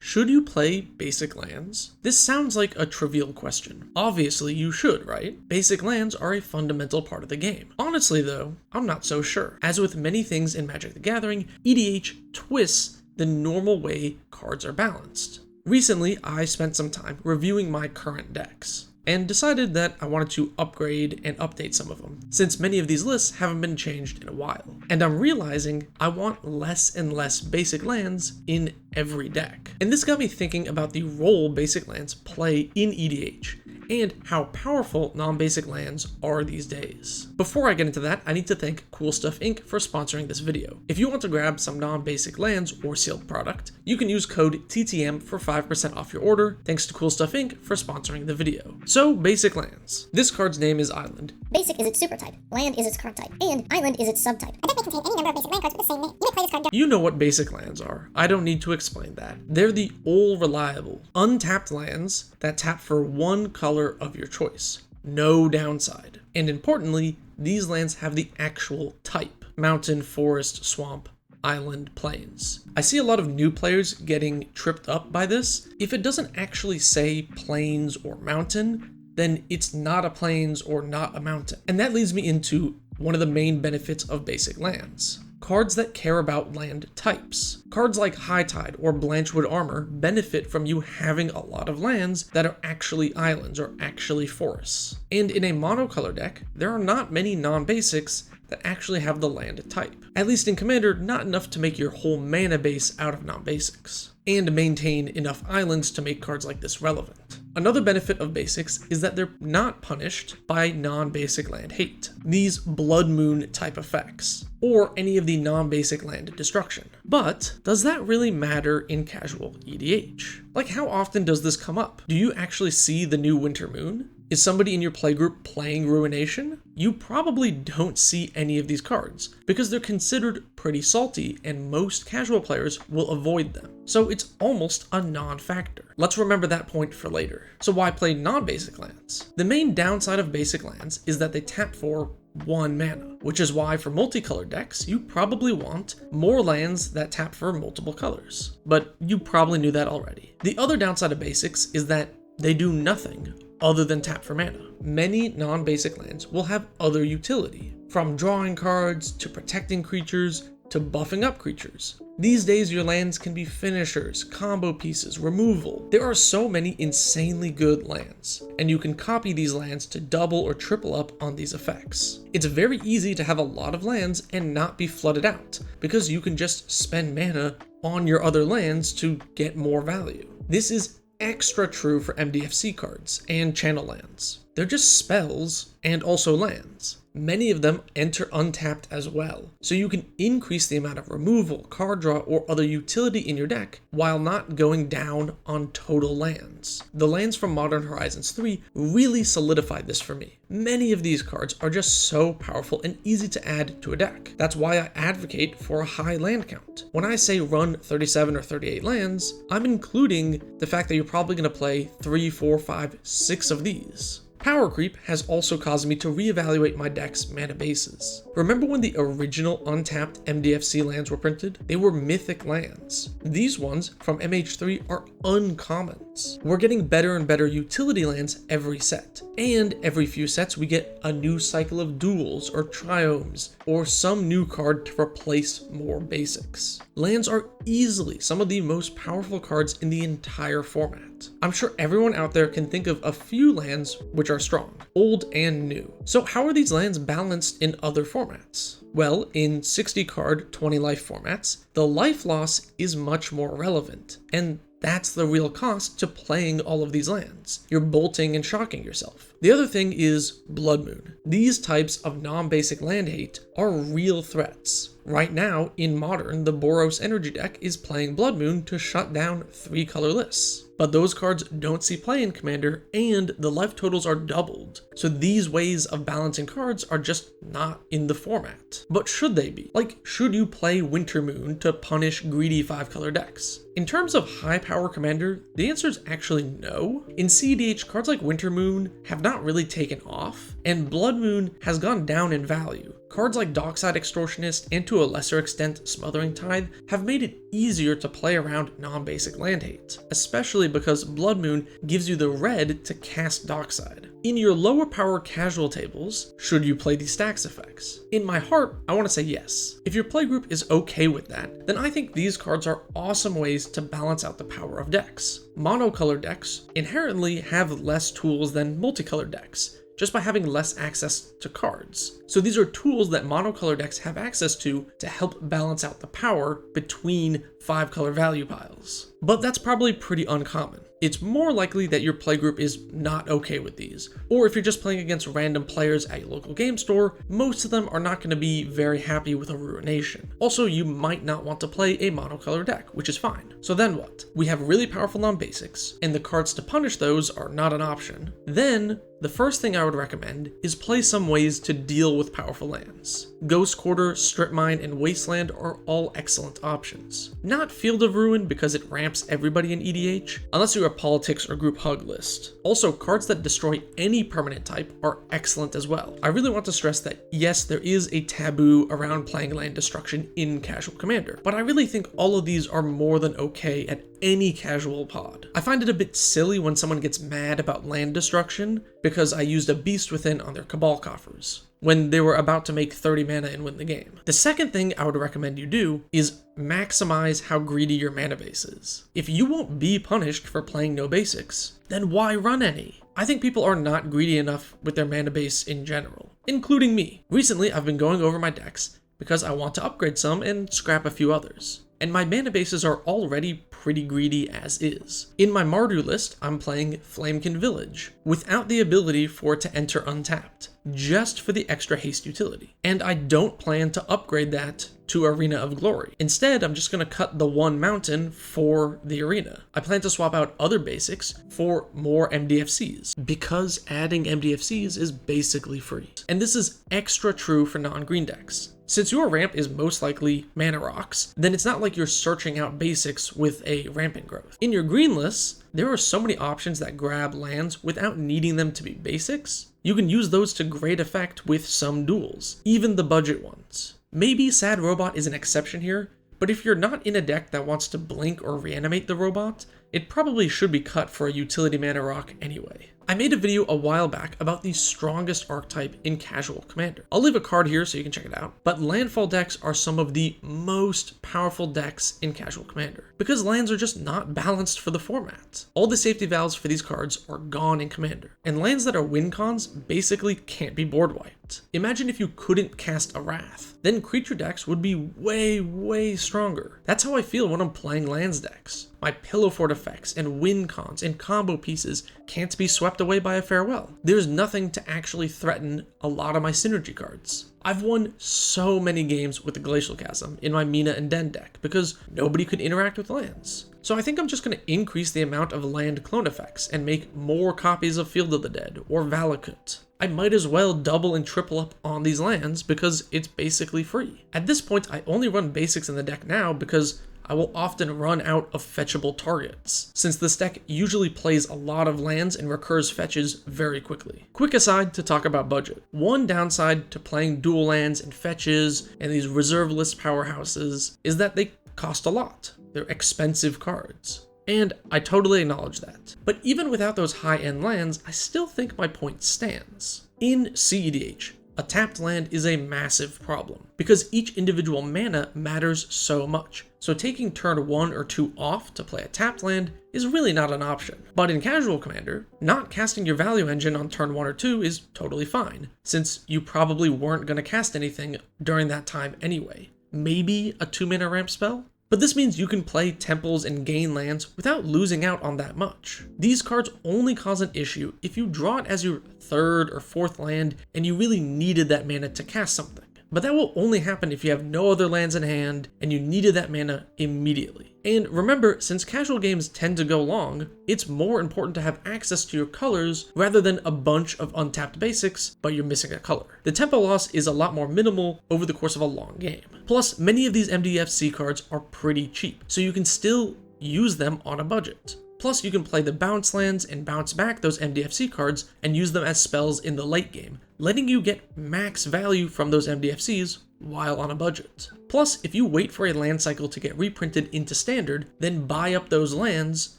should you play basic lands? This sounds like a trivial question. Obviously you should, right? Basic lands are a fundamental part of the game. Honestly though, I'm not so sure. As with many things in Magic the Gathering, EDH twists the normal way cards are balanced. Recently, I spent some time reviewing my current decks, and decided that I wanted to upgrade and update some of them, since many of these lists haven't been changed in a while. And I'm realizing I want less and less basic lands in every deck. And this got me thinking about the role basic lands play in EDH, and how powerful non-basic lands are these days. Before I get into that, I need to thank Cool Stuff Inc. for sponsoring this video. If you want to grab some non-basic lands or sealed product, you can use code TTM for 5% off your order. Thanks to Cool Stuff Inc. for sponsoring the video. So, basic lands. This card's name is Island. Basic is its super type, land is its card type, and island is its subtype. A deck may contain any number of basic land cards with the same name. You may play this card. You know what basic lands are. I don't need to explain that. They're the all-reliable, untapped lands that tap for one color of your choice. No downside. And importantly, these lands have the actual type: mountain, forest, swamp, island, plains. I see a lot of new players getting tripped up by this. If it doesn't actually say plains or mountain, then it's not a plains or not a mountain. And that leads me into one of the main benefits of basic lands. Cards that care about land types. Cards like High Tide or Blanchwood Armor benefit from you having a lot of lands that are actually islands or actually forests. And in a monocolor deck, there are not many non-basics that actually have the land type. At least in Commander, not enough to make your whole mana base out of non-basics, and maintain enough islands to make cards like this relevant. Another benefit of basics is that they're not punished by non-basic land hate, these Blood Moon type effects, or any of the non-basic land destruction. But does that really matter in casual EDH? Like, how often does this come up? Do you actually see the new Winter Moon? Is somebody in your playgroup playing Ruination? You probably don't see any of these cards, because they're considered pretty salty and most casual players will avoid them. So it's almost a non-factor. Let's remember that point for later. So why play non-basic lands? The main downside of basic lands is that they tap for 1 mana, which is why for multicolored decks, you probably want more lands that tap for multiple colors. But you probably knew that already. The other downside of basics is that they do nothing other than tap for mana. Many non-basic lands will have other utility, from drawing cards to protecting creatures to buffing up creatures. These days your lands can be finishers, combo pieces, removal. There are so many insanely good lands, and you can copy these lands to double or triple up on these effects. It's very easy to have a lot of lands and not be flooded out, because you can just spend mana on your other lands to get more value. This is extra true for MDFC cards and channel lands. They're just spells and also lands. Many of them enter untapped as well, so you can increase the amount of removal, card draw, or other utility in your deck while not going down on total lands. The lands from Modern Horizons 3 really solidified this for me. Many of these cards are just so powerful and easy to add to a deck. That's why I advocate for a high land count. When I say run 37 or 38 lands, I'm including the fact that you're probably going to play 3, 4, 5, 6 of these. Power creep has also caused me to reevaluate my deck's mana bases. Remember when the original untapped MDFC lands were printed? They were mythic lands. These ones from MH3 are uncommons. We're getting better and better utility lands every set, and every few sets we get a new cycle of duels or triomes, or some new card to replace more basics. Lands are easily some of the most powerful cards in the entire format. I'm sure everyone out there can think of a few lands which are strong, old and new. So how are these lands balanced in other formats? Well, in 60 card, 20 life formats, the life loss is much more relevant, and that's the real cost to playing all of these lands. You're bolting and shocking yourself. The other thing is Blood Moon. These types of non-basic land hate are real threats. Right now, in Modern, the Boros Energy deck is playing Blood Moon to shut down 3-color lists. But those cards don't see play in Commander, and the life totals are doubled. So these ways of balancing cards are just not in the format. But should they be? Like, should you play Winter Moon to punish greedy 5-color decks? In terms of high power Commander, the answer is actually no. In CEDH, cards like Winter Moon have not really taken off, and Blood Moon has gone down in value. Cards like Dockside Extortionist and to a lesser extent Smothering Tithe have made it easier to play around non-basic land hate, especially because Blood Moon gives you the red to cast Dockside. In your lower power casual tables, should you play these stacks effects? In my heart, I want to say yes. If your playgroup is okay with that, then I think these cards are awesome ways to balance out the power of decks. Monocolor decks inherently have less tools than multicolored decks, just by having less access to cards. So these are tools that monocolor decks have access to help balance out the power between 5-color value piles. But that's probably pretty uncommon. It's more likely that your playgroup is not okay with these, or if you're just playing against random players at your local game store, most of them are not going to be very happy with a Ruination. Also, you might not want to play a monocolor deck, which is fine. So then what? We have really powerful non-basics, and the cards to punish those are not an option. Then, the first thing I would recommend is play some ways to deal with powerful lands. Ghost Quarter, Strip Mine, and Wasteland are all excellent options. Not Field of Ruin because it ramps everybody in EDH, unless you're a Politics or Group Hug list. Also, cards that destroy any permanent type are excellent as well. I really want to stress that yes, there is a taboo around playing land destruction in Casual Commander, but I really think all of these are more than okay at any casual pod. I find it a bit silly when someone gets mad about land destruction because I used a Beast Within on their Cabal coffers when they were about to make 30 mana and win the game. The second thing I would recommend you do is maximize how greedy your mana base is. If you won't be punished for playing no basics, then why run any? I think people are not greedy enough with their mana base in general, including me. Recently, I've been going over my decks because I want to upgrade some and scrap a few others. And my mana bases are already pretty greedy as is. In my Mardu list, I'm playing Flamekin Village, without the ability for it to enter untapped, just for the extra haste utility. And I don't plan to upgrade that to Arena of Glory. Instead, I'm just going to cut the one mountain for the arena. I plan to swap out other basics for more MDFCs, because adding MDFCs is basically free. And this is extra true for non-green decks. Since your ramp is most likely mana rocks, then it's not like you're searching out basics with a rampant growth. In your green lists, there are so many options that grab lands without needing them to be basics. You can use those to great effect with some duels, even the budget ones. Maybe Sad Robot is an exception here, but if you're not in a deck that wants to blink or reanimate the robot, it probably should be cut for a utility mana rock anyway. I made a video a while back about the strongest archetype in Casual Commander. I'll leave a card here so you can check it out, but Landfall decks are some of the most powerful decks in Casual Commander, because lands are just not balanced for the format. All the safety valves for these cards are gone in Commander, and lands that are win cons basically can't be board wiped. Imagine if you couldn't cast a Wrath, then creature decks would be way stronger. That's how I feel when I'm playing lands decks. My pillow fort effects and win cons and combo pieces can't be swept away by a farewell. There's nothing to actually threaten a lot of my synergy cards. I've won so many games with the Glacial Chasm in my Mina and Den deck because nobody could interact with lands. So I think I'm just going to increase the amount of land clone effects and make more copies of Field of the Dead or Valakut. I might as well double and triple up on these lands because it's basically free. At this point, I only run basics in the deck now because I will often run out of fetchable targets, since this deck usually plays a lot of lands and recurs fetches very quickly. Quick aside to talk about budget. One downside to playing dual lands and fetches and these reserve list powerhouses is that they cost a lot. They're expensive cards. And I totally acknowledge that. But even without those high-end lands, I still think my point stands. In CEDH, a tapped land is a massive problem, because each individual mana matters so much. So taking turn 1 or 2 off to play a tapped land is really not an option. But in Casual Commander, not casting your value engine on turn 1 or 2 is totally fine, since you probably weren't going to cast anything during that time anyway. Maybe a 2-mana ramp spell? But this means you can play temples and gain lands without losing out on that much. These cards only cause an issue if you draw it as your 3rd or 4th land and you really needed that mana to cast something. But that will only happen if you have no other lands in hand and you needed that mana immediately. And remember, since casual games tend to go long, it's more important to have access to your colors rather than a bunch of untapped basics, but you're missing a color. The tempo loss is a lot more minimal over the course of a long game. Plus, many of these MDFC cards are pretty cheap, so you can still use them on a budget. Plus, you can play the bounce lands and bounce back those MDFC cards and use them as spells in the late game, letting you get max value from those MDFCs while on a budget. Plus, if you wait for a land cycle to get reprinted into standard, then buy up those lands,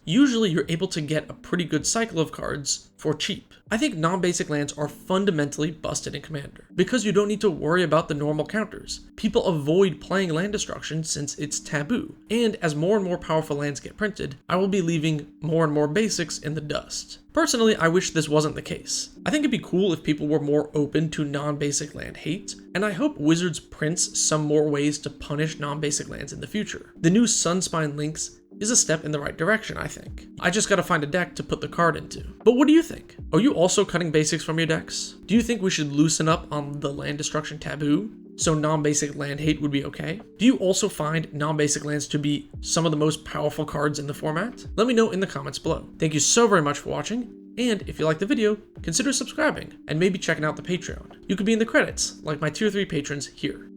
usually you're able to get a pretty good cycle of cards for cheap. I think non-basic lands are fundamentally busted in Commander, because you don't need to worry about the normal counters. People avoid playing land destruction since it's taboo, and as more and more powerful lands get printed, I will be leaving more and more basics in the dust. Personally, I wish this wasn't the case. I think it'd be cool if people were more open to non-basic land hate, and I hope Wizards prints some more ways to punish non-basic lands in the future. The new Sunspine links is a step in the right direction, I think. I just gotta find a deck to put the card into. But what do you think? Are you also cutting basics from your decks? Do you think we should loosen up on the land destruction taboo, so non-basic land hate would be okay? Do you also find non-basic lands to be some of the most powerful cards in the format? Let me know in the comments below. Thank you so very much for watching, and if you liked the video, consider subscribing and maybe checking out the Patreon. You could be in the credits, like my tier 3 patrons here.